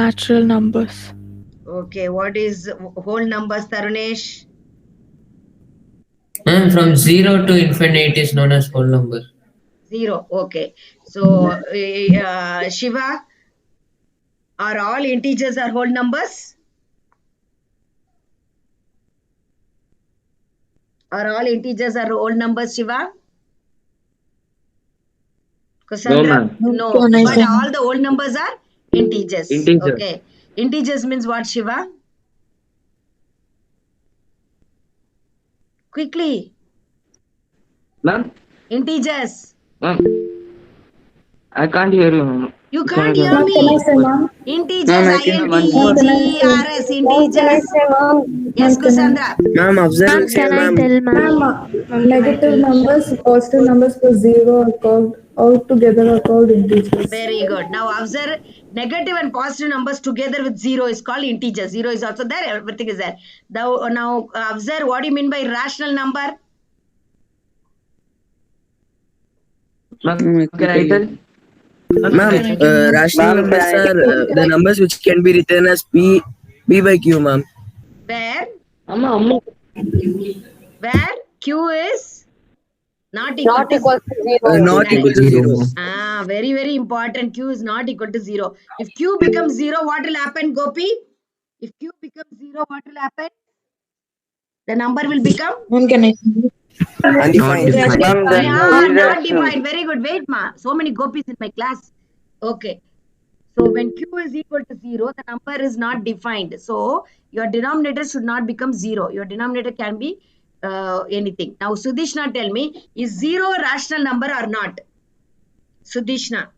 natural numbers. Okay, what is whole numbers, Tarunesh? Ma'am, from 0 to infinite is known as whole number. 0. Okay. So, Shiva, are all integers are whole numbers? Are all integers are whole numbers, Shiva? Cassandra? No. But all the whole numbers are integers. Integer. Okay. Integers means what, Shiva? Quickly. Ma'am, Integers. ma'am, I can't hear you, ma'am. You Can can't I hear go? me. Integers, Ma'am, I can I-N-T-E-G-E-R-S, integers. Yes, Cassandra. Ma'am, observe, Can I ma'am. tell, ma'am? Negative numbers, positive numbers plus 0 are called all together are called integers. Very good. Now observe, negative and positive numbers together with 0 is called integers. 0 is also there, everything is there. Now observe, what do you mean by rational number? Ma'am, can I tell? Ma'am, rational numbers are the numbers which can be written as P by Q, ma'am. Where Amma. where Q is not equal to Not equal to 0. very, very important. Q is not equal to 0. If Q becomes 0, what will happen, Gopi? If Q becomes 0, what will happen? The number will become? Undefined. Not defined. Very good. Wait, ma. So many Gopis in my class. Okay. So when Q is equal to 0, the number is not defined. So your denominator should not become 0. Your denominator can be anything. Now, Sudishna, tell me, is 0 a rational number or not? Sudishna,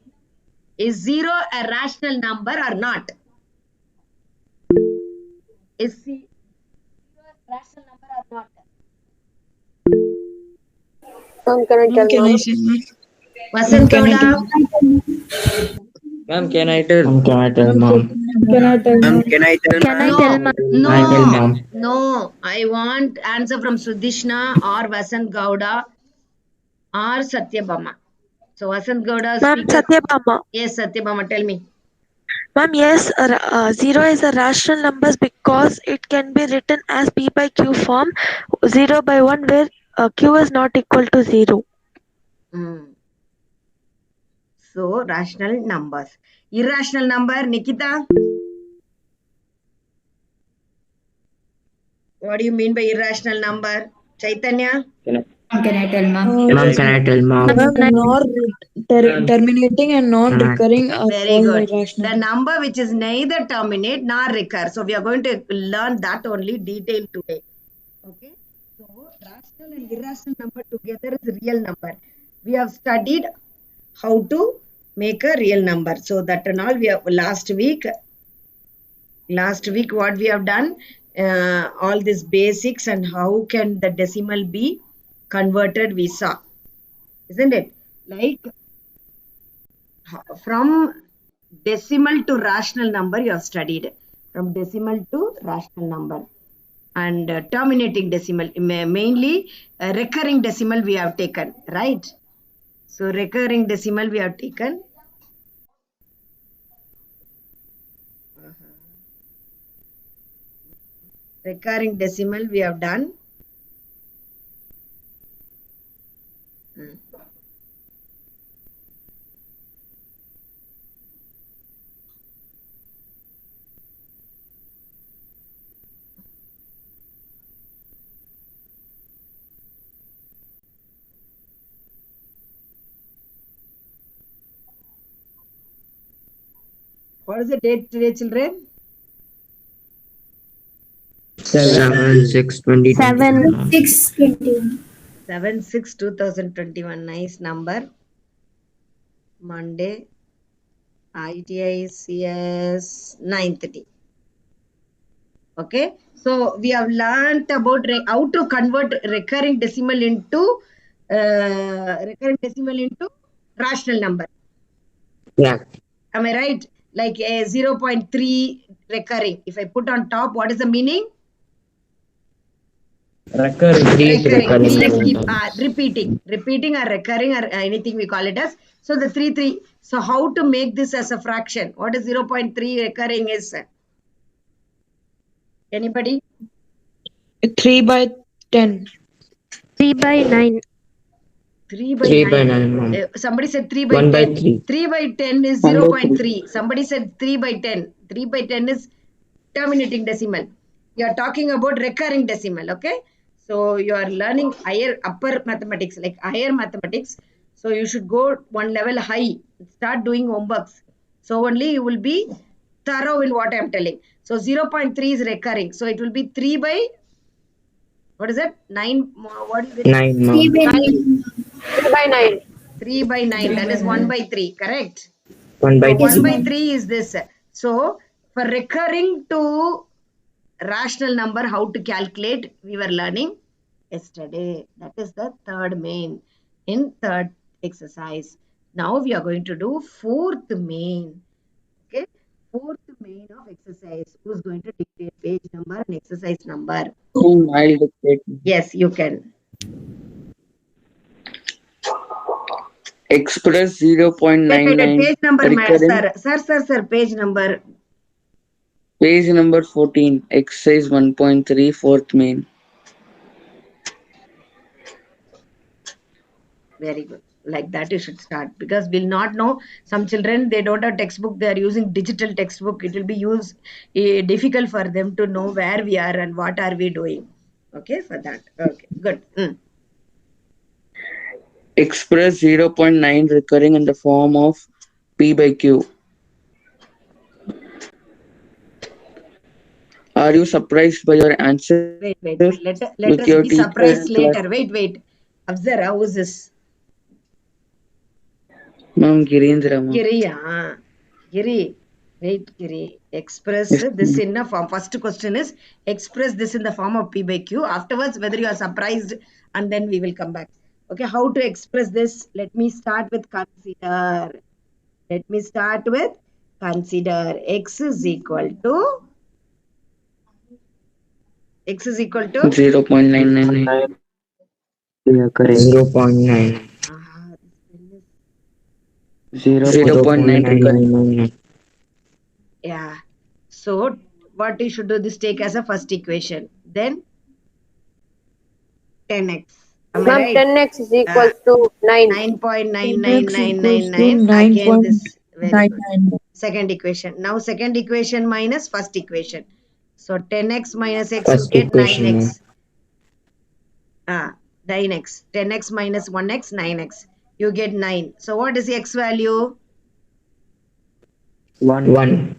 is 0 a rational number or not? Is 0 a rational number or not? Vasant Gowda? Ma'am, can I tell? Can I tell, ma'am? Ma'am, can I tell? Can I tell, ma'am? No, I want answer from Sudishna or Vasant Gowda or Satyabama. So Vasant Gowda, Ma'am, speaker. Satyabama. Yes, Satyabama, tell me. Ma'am, yes, 0 is a rational number because it can be written as P by Q form, 0 by 1, where Q is not equal to 0. So, rational numbers. Irrational number, Nikita? What do you mean by irrational number? Chaitanya? Can I tell, ma'am? Ma'am, can I tell, ma'am? Terminating and non-recurring are Very called good. irrational. The number which is neither terminate nor recur. So, we are going to learn that only detail today. Okay. So, rational and irrational number together is real number. We have studied how to make a real number. So, that and all we have last week what we have done, all these basics and how can the decimal be converted we saw, isn't it? Like from decimal to rational number you have studied, from decimal to rational number, and terminating decimal, mainly recurring decimal we have taken, right? So recurring decimal we have taken. Recurring decimal we have done. What is the date today, children? 7/6/2021. 7/6/2021. Nice number. Monday. ITI CS 9:30. Okay. So we have learnt about how to convert recurring decimal into rational number. Yeah. Am I right? Like a 0.3 recurring. If I put on top, what is the meaning? Recurring. Repeating or recurring or anything we call it as. So the 3 So how to make this as a fraction? What is 0.3 recurring is? Anybody? 3 by 10. 3 by 9. 3 by 3 9. by 9, ma'am. Somebody said 3 by 1 by 10. 3. 3 by 10 is 1 by 0.3. Somebody said 3 by 10. 3 by 10 is terminating decimal. You are talking about recurring decimal, okay? So you are learning upper mathematics, like higher mathematics. So you should go one level high, start doing homeworks. So only you will be thorough in what I am telling. So 0.3 is recurring. So it will be 3 by, what is it? 9, what is it? 9, ma'am. 3 by 9. 3 by 9, that is 1 by 3, correct? 1 by So 1 3. by 3 is this. So for recurring to rational number, how to calculate, we were learning yesterday. That is the third main in third exercise. Now we are going to do fourth main. Okay, fourth main of exercise. Who's going to dictate page number and exercise number? I'll dictate. Yes, you can. Express Wait, 0.99 page number, recurring. sir, page number. Page number 14. Exercise 1.3 fourth main. Very good. Like that you should start, because we'll not know. Some children, they don't have textbook, they are using digital textbook. It will be difficult for them to know where we are and what are we doing. Okay, for that. Okay, good. Express 0.9 recurring in the form of P by Q. Are you surprised by your answer? Wait. Let With us your be teacher surprised and class- later. Wait. Observe, how is this? Ma'am, Girendra, ma'am. Giri. Wait, Giri. Express Yes, this ma'am. in a form. First question is express this in the form of P by Q. Afterwards, whether you are surprised, and then we will come back. Okay, how to express this? Let me start with consider. X is equal to 0.999. 0.9. Ah, this pen is 0.9 recurring. yeah. So what you should do, this take as a first equation. Then 10x. Am I Ma'am, right? 10x is equals to 9. 9.99999. Again this. Very good. Second equation. Now second equation minus first equation. So 10x minus x, First you get equation, 9x. 9x. 10x minus 1x, 9x. You get 9. So what is the x value? 1.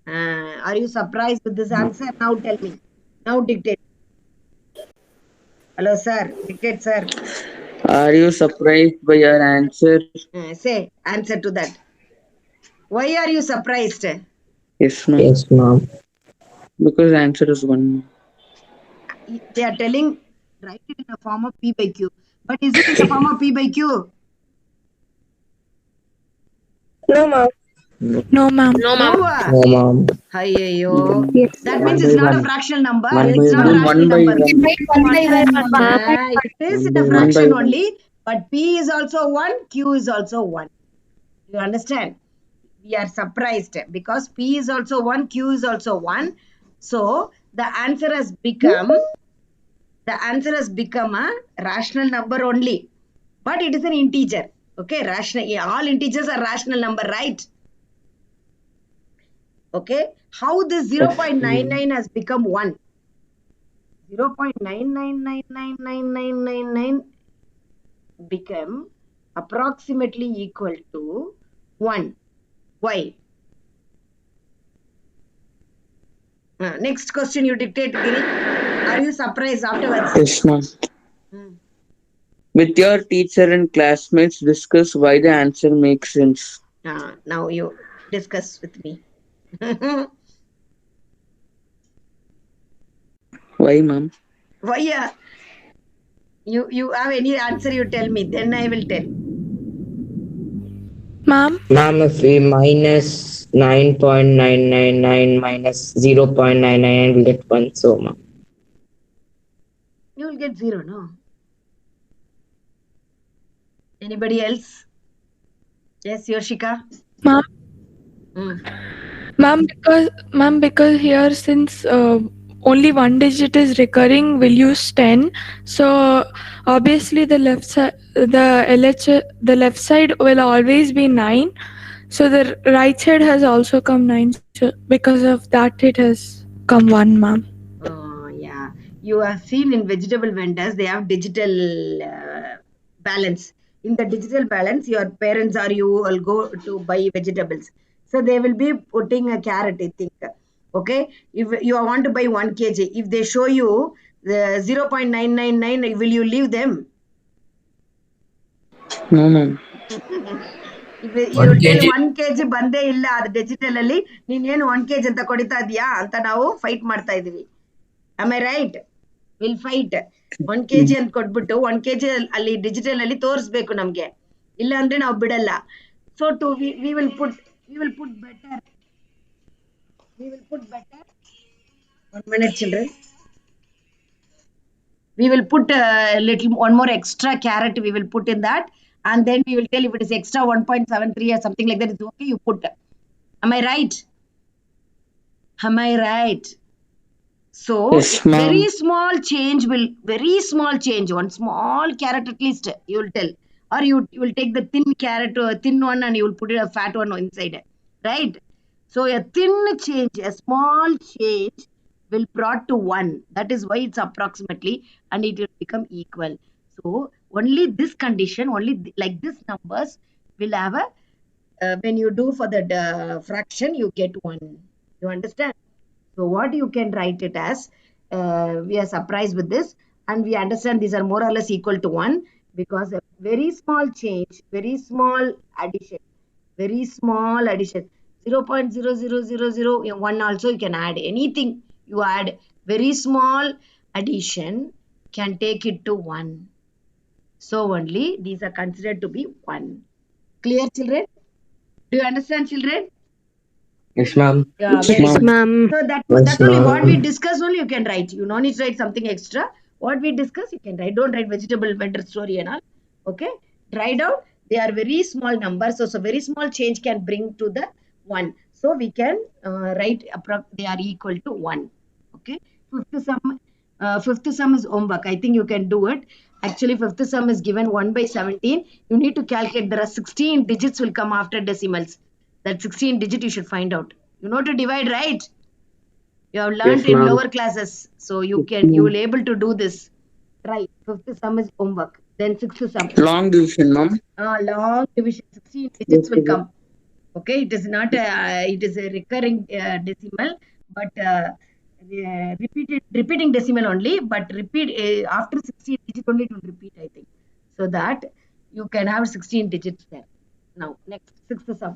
Are you surprised with this answer? Now tell me. Now dictate. Hello, sir. Dictate, sir. Are you surprised by your answer? Say answer to that. Why are you surprised? Yes, ma'am. Yes, ma'am. Because the answer is 1. They are telling write it in the form of P by Q. But is it in the form of P by Q? No, ma'am. No, ma'am. No, ma'am. No, ma'am. Ayyo. That means One it's by not a one. fractional number. One It's by not a one. rational One by number. one. It is in One a by fraction one. only, but P is also 1, Q is also 1. You understand? We are surprised because P is also 1, Q is also 1. So the answer has become a rational number only, but it is an integer. Okay, rational. Yeah, all integers are rational number, right? Okay, how this 0.99 has become 1? 0.99999999 become approximately equal to 1. Why? Next question you dictate, Giri. Are you surprised afterwards? Yes, ma'am. With your teacher and classmates, discuss why the answer makes sense. Now you discuss with me. Why, ma'am? Why? You have any answer, you tell me, then I will tell. Ma'am, Ma'am, if we minus 9.999 minus 0.99, we'll get 1. So, ma'am. You will get 0, no? Anybody else? Yes, Yoshika. Ma'am, Mm. because here since only one digit is recurring, we'll use 10. So obviously the left side, the left side will always be 9. So the right side has also come 9. So because of that, it has come 1, ma'am. Yeah, you have seen in vegetable vendors, they have digital balance. In the digital balance, your parents or you will go to buy vegetables. So they will be putting a carrot, I think. Okay, if you want to buy 1 kg, if they show you the 0.999, will you leave them? No, ma'am. If you 1 tell kg. 1 kg ಬಂದೇ ಇಲ್ಲ ಅದು digital ಅಲ್ಲಿ ನೀನೇನು 1 kg ಅಂತ ಕೊಡಿತಾ ಇದೀಯಾ ಅಂತ ನಾವು fight ಮಾಡ್ತಾ ಇದೀವಿ. Am I right? We'll fight. 1 kg ಅಂತ ಕೊಟ್ಬಿಟ್ಟು 1 kg ಅಲ್ಲಿ ಡಿಜಿಟಲ್ ಅಲ್ಲಿ ತೋರಿಸ್ಬೇಕು ನಮ್ಗೆ, ಇಲ್ಲ ಅಂದ್ರೆ ನಾವು ಬಿಡಲ್ಲ. So we will put better. 1 minute, children. We will put one more extra carrot we will put in that, and then we will tell if it is extra 1.73 or something like that, it's okay, you put. Am I right? So Yes, ma'am. very small change, one small carrot at least you will tell, or you will take the thin carrot or thin one and you will put a fat one inside, right? So a thin change, a small change will brought to 1. That is why it's approximately, and it will become equal. So only this condition, like this numbers will have a when you do for the fraction, you get 1. You understand? So what you can write it as, we are surprised with this, and we understand these are more or less equal to 1, because a very small change, very small addition, 0.00001 also you can add anything. You add very small addition can take it to 1. So only these are considered to be 1. Clear, children? Do you understand, children? Yes, ma'am. Yeah, Yes, very good. ma'am. So that's Yes, only what we ma'am. discuss only you can write. You no need to write something extra. What we discuss you can write. Don't write vegetable vendor story and all. Okay? Write down. They are very small numbers. So very small change can bring to the 1. So we can write they are equal to 1. Okay? Fifth sum is homework. I think you can do it. Actually, fifth sum is given 1/17. You need to calculate. There are 16 digits will come after decimals. That 16 digit you should find out. You know to divide, right? You have learned Yes, in ma'am. lower classes. So you will able to do this. Try. Fifth sum is homework. Then sixth sum. Long division, ma'am. Long division. 16 digits will Okay. come. Okay, it is not it is a recurring decimal, but repeating decimal only, but repeat after 16 digits only it will repeat, I think. So that you can have 16 digits there. Now, next, sixth sum.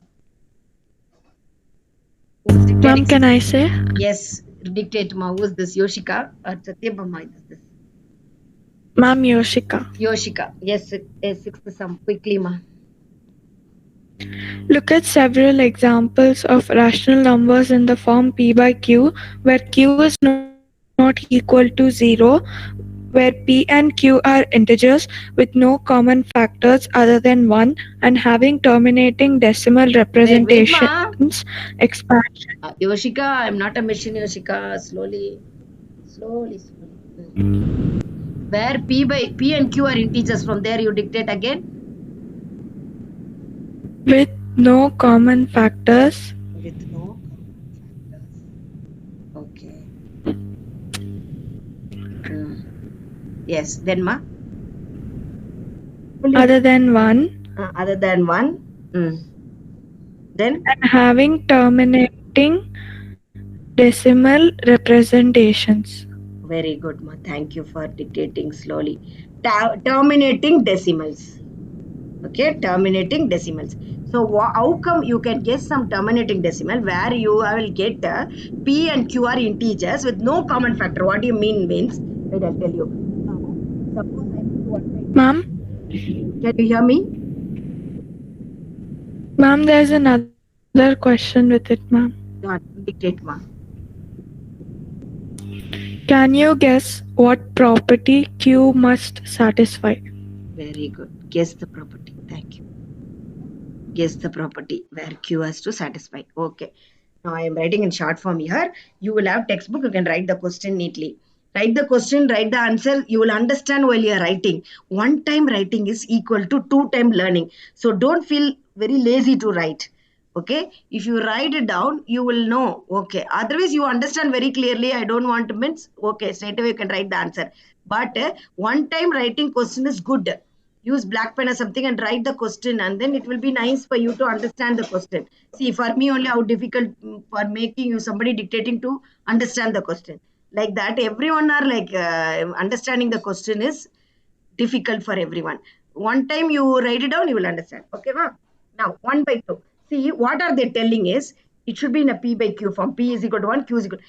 Who's Ma'am, dictating? can I say? Yes, dictate ma. Who's this? Yoshika or Satyabama is this? Ma'am, Yoshika. Yoshika. Yes, sixth sum. Quickly, ma. Look at several examples of rational numbers in the form p by q, where q is not equal to 0, where p and q are integers with no common factors other than 1 and having terminating decimal representations. Expansion. Yoshika, I'm not a machine, Yoshika. Slowly. Where p and q are integers, from there you dictate again. With no common factors. With no common factors. Okay. Yes, then ma? Other than 1. Other than 1. Then? And having terminating decimal representations. Very good, ma. Thank you for dictating slowly. Terminating decimals. Okay, terminating decimals. So how come you can guess some terminating decimal where you will get p and q are integers with no common factor? What do you mean means? Wait, I'll tell you. Suppose I put 1/2. Ma'am? Can you hear me? Ma'am, there's another question with it, ma'am. Go on, dictate, ma. Can you guess what property q must satisfy? Very good. Guess the property. Thank you. Guess the property where Q has to satisfy. Okay. Now I am writing in short form here. You will have textbook. You can write the question neatly. Write the question, write the answer. You will understand while you are writing. One time writing is equal to 2 time learning. So don't feel very lazy to write. Okay. If you write it down, you will know. Okay. Otherwise, you understand very clearly. I don't want to mince. Okay. Straight away you can write the answer. But one time writing question is good. Use black pen or something and write the question, and then it will be nice for you to understand the question. See, for me only how difficult for making you somebody dictating to understand the question. Like that, everyone are like understanding the question is difficult for everyone. One time you write it down, you will understand. Okay, ma'am. Now 1 by 2. See, what are they telling is it should be in a P by Q form. P is equal to 1, Q is equal to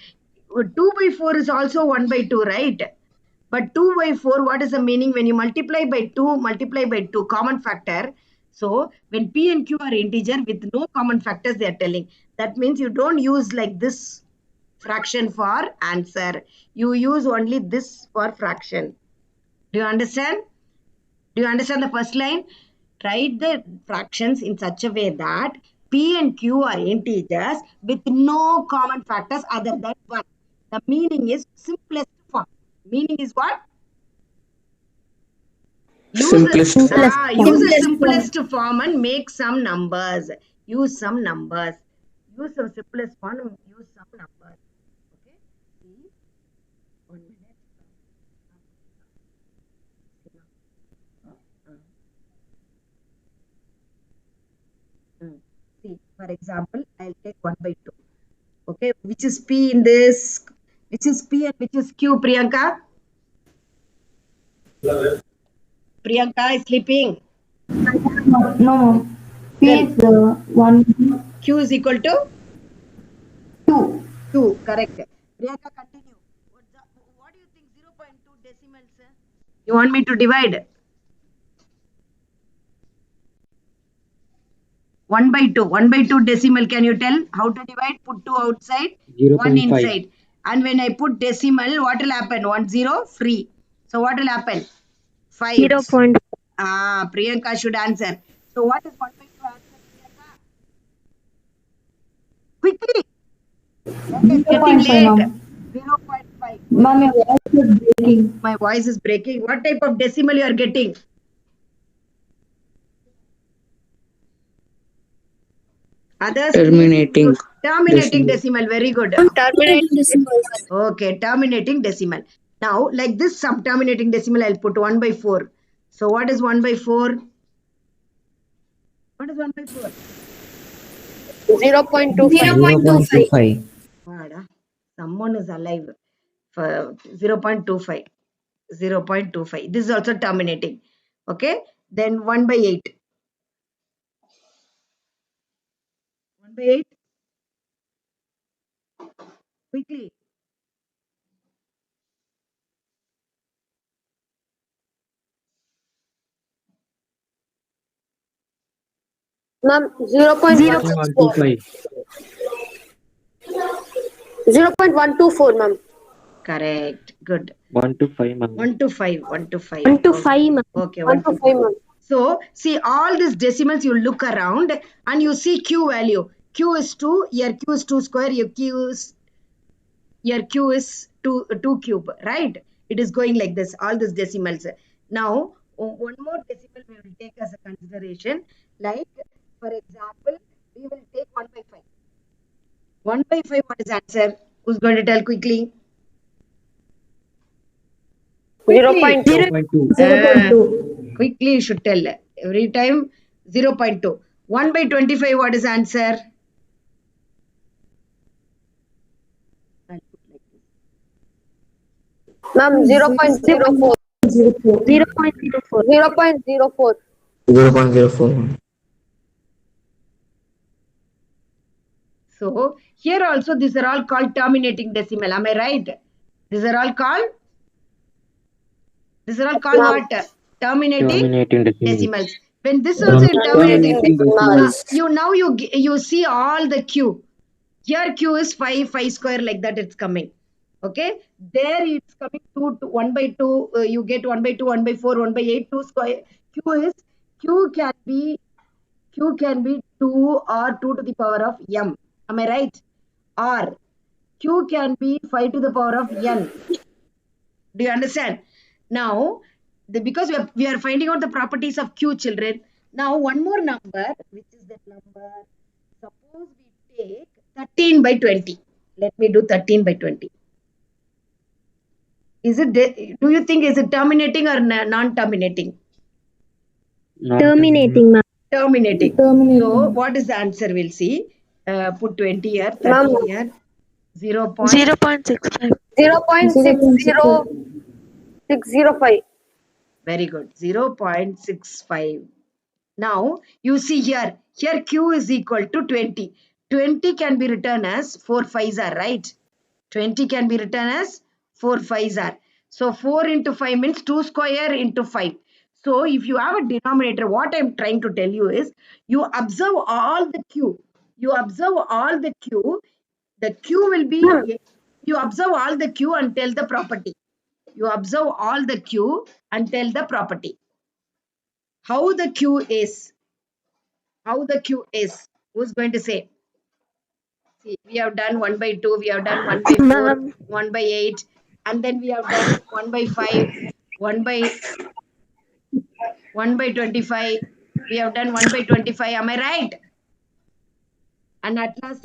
2 by 4 is also 1 by 2, right? But 2 by 4, what is the meaning? When you multiply by 2, common factor. So when P and Q are integer with no common factors, they are telling. That means you don't use like this fraction for answer. You use only this for fraction. Do you understand? Do you understand the first line? Write the fractions in such a way that P and Q are integers with no common factors other than 1. The meaning is simplest form. Meaning is what? Use a simplest form and make some numbers. Use some numbers. Use the simplest form and use some numbers. Okay. See. 1 minute. See, for example, I'll take 1 by 2. Okay, which is P in this? Which is P and which is Q, Priyanka? Priyanka is sleeping. No, P is 1. Q is equal to 2. 2. Correct. Priyanka, continue. What do you think 0.2 decimals? You want me to divide? 1 by 2. 1 by 2 decimal. Can you tell how to divide? Put 2 outside, 1 inside. And when I put decimal, what will happen? 1 0 free. So what will happen? 5. 0.5. Priyanka should answer. So what is 1 by 2 answer, Priyanka? Quickly. It's getting late. 0.5. Ma'am, your voice is breaking. My voice is breaking. What type of decimal you are getting? Others? Terminating. Terminating decimal. Very good. Terminating decimal. Okay, terminating decimal. Now, like this sum terminating decimal, I'll put 1 by 4. So what is 1 by 4? What is 1 by 4? 0.25. Someone is alive. For 0.25. 0.25. This is also terminating. Okay. Then 1 by 8. 1 by 8. Quickly. Ma'am, 0.125. 0.124, ma'am. Correct. Good. 1 to 5, ma'am. 1 to 5. 1 to 5. 1 to 5, ma'am. Okay. 1 to 5, ma'am. So, see all these decimals, you look around and you see Q value. Q is 2, your Q is 2 square, your Q is 2 cube, right? It is going like this, all these decimals. Now, one more decimal we will take as a consideration. Like, for example, we will take 1 by 5. 1 by 5, what is answer? Who's going to tell quickly? 0.2. 0.2. Quickly you should tell. Every time 0.2. 1 by 25, what is answer? I'll put like this. Ma'am, 0.04. 0.04. 0.04. 0.04. So here also these are all called terminating decimal. Am I right? These are all called what? Terminating decimals. When this also is terminating, you see all the Q. Here Q is 5 square, like that it's coming. Okay. There it's coming 1 by 2. You get 1 by 2, 1 by 4, 1 by 8, 2 square. Q Q can be 2 or 2 to the power of m. Am I right? Or Q can be 5 to the power of n. Do you understand? Now, because we are finding out the properties of Q, children. Now, one more number, which is that number. Suppose we take 13 by 20. Let me do 13 by 20. Is it? Do you think is it terminating or non-terminating? Terminating, ma'am. Terminating. Terminating. So, what is the answer? We'll see. Put 20 here, 13 here. 0. 0.65. 0.60605. Very good. 0.65. Now, you see here Q is equal to 20. 20 can be written as 4 5s are, right? 20 can be written as 4 5s are. So, 4 into 5 means 2 square into 5. So, if you have a denominator, what I'm trying to tell you is, you observe all the Q. You observe all the Q. The Q will be, you observe all the Q and tell the property. You observe all the Q and tell the property. How the Q is. How the Q is. Who's going to say? See, we have done 1 by 2, we have done 1 by 4, Ma'am. 1 by 8, and then we have done 1 by 5, 1 by 25. We have done 1 by 25. Am I right? And at last,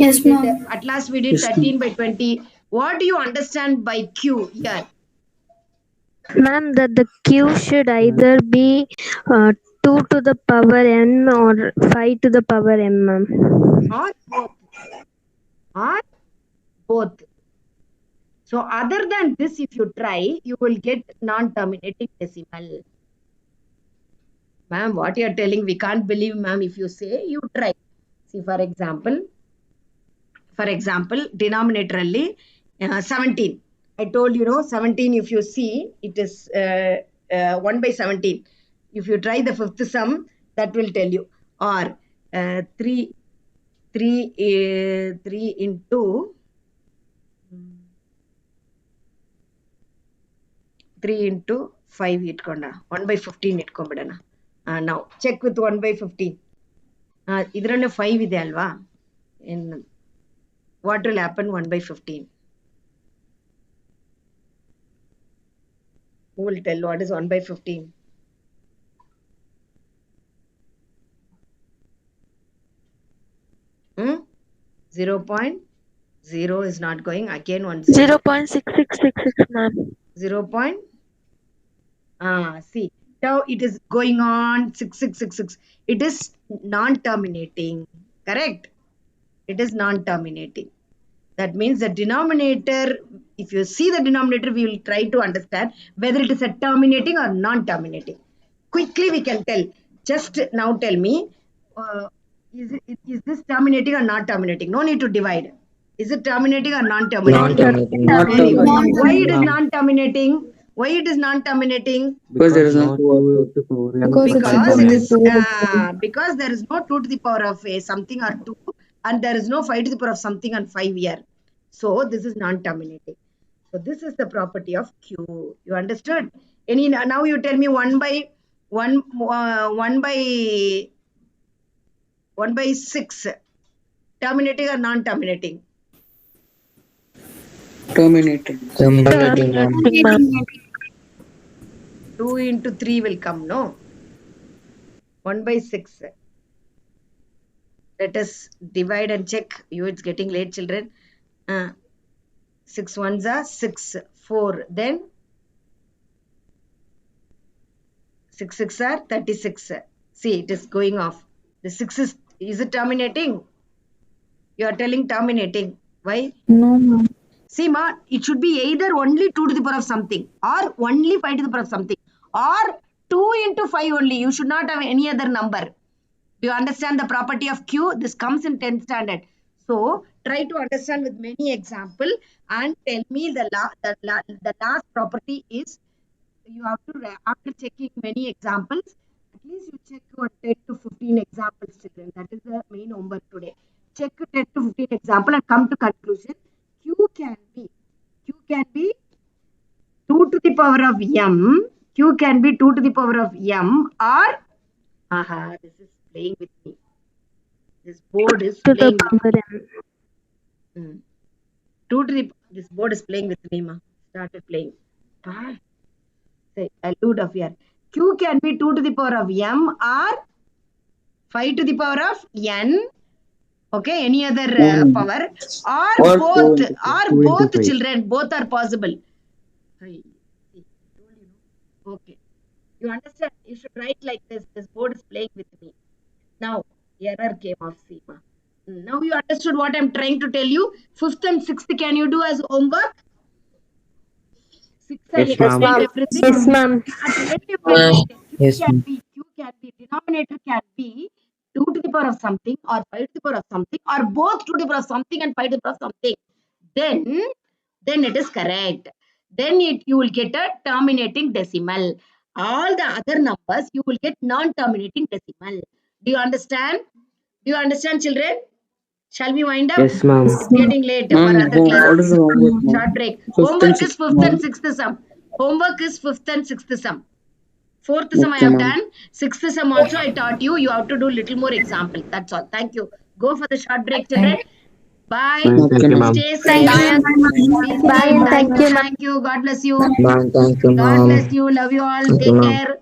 we did 13 by 20. What do you understand by Q here? Ma'am, that the Q should either be 2 to the power n or 5 to the power m, ma'am. Or both. Or both. So other than this, if you try, you will get non-terminating decimal. Ma'am, what you are telling, we can't believe, ma'am. If you say, you try. See, for example, denominatorally 17. I told you, 17, if you see, it is 1 by 17. If you try the fifth sum, that will tell you. Or 3 into 5 itkonda 1 by 15 itkonbidana. Now check with 1 by 15. Idralle 5 ide alva. What will happen 1 by 15? Who will tell what is 1 by 15? Hmm? 0.0 is not going. Again 1 0. 0.6666, ma'am. 0. See, now it is going on 6666. It is non-terminating. Correct? It is non-terminating. That means the denominator, if you see the denominator, we will try to understand whether it is a terminating or non-terminating. Quickly we can tell. Just now tell me, is this terminating or not terminating? No need to divide. Is it terminating or non-terminating? Non-terminating. Very good. Why it is non-terminating? Why it is non-terminating? Because there is no Because there is no 2 to the power of a something or 2, and there is no 5 to the power of something and 5 here. So this is non-terminating. So this is the property of Q. You understood? Now you tell me 1 by 6. Terminating or non-terminating? terminating. Terminating. 2 into 3 will come, no? 1 by 6. Let us divide and check. It's getting late, children. 6 ones are 6, 4. Then 6 6 are 36. See, it is going off. The 6 is it terminating? You are telling terminating. Why? No, ma'am. See, ma, it should be either only 2 to the power of something or only 5 to the power of something or 2 into 5 only. You should not have any other number. Do you understand the property of Q? This comes in 10th standard. So, try to understand with many examples and tell me the last property is, you have to, after checking many examples, at least you check 10 to 15 examples, children. That is the main homework today. Check 10 to 15 example and come to conclusion. Q can be 2 to the power of m. Q can be 2 to the power of m or, this is playing with me. This board is To the playing with power n. 2 to the, this board is playing with me, ma. Started playing. Ah. Say, allude of here. Q can be 2 to the power of m or 5 to the power of n. Okay, any other power or both, children, both are possible. Okay, you understand? You should write like this. This board is playing with me. Now, error came off Seema. Now you understood what I'm trying to tell you. 5th and 6th, can you do as homework? 6th and everything. Yes, ma'am. Yes, Q can be, denominator can be 2 to the power of something or 5 to the power of something or both 2 to the power of something and 5 to the power of something. Then it is correct. Then you will get a terminating decimal. All the other numbers you will get non-terminating decimal. Do you understand? Do you understand, children? Shall we wind up? Yes, ma'am. It's getting late for Ma'am, other what classes. is the homework, ma'am? Short break. Fifth and Homework is sixth, 5th and ma'am. 6th sum. Homework is 5th and 6th sum. 4th sum I Okay, have ma'am. done. 6th sum also I taught you. You have to do little more example. That's all. Thank you. Go for the short break, children. Bye. Okay, ma'am. Stay safe. Bye and thank you, ma'am. Thank you. God bless you. Ma'am, thank you, God ma'am. bless you. Love you all. Thank you, Take ma'am. care.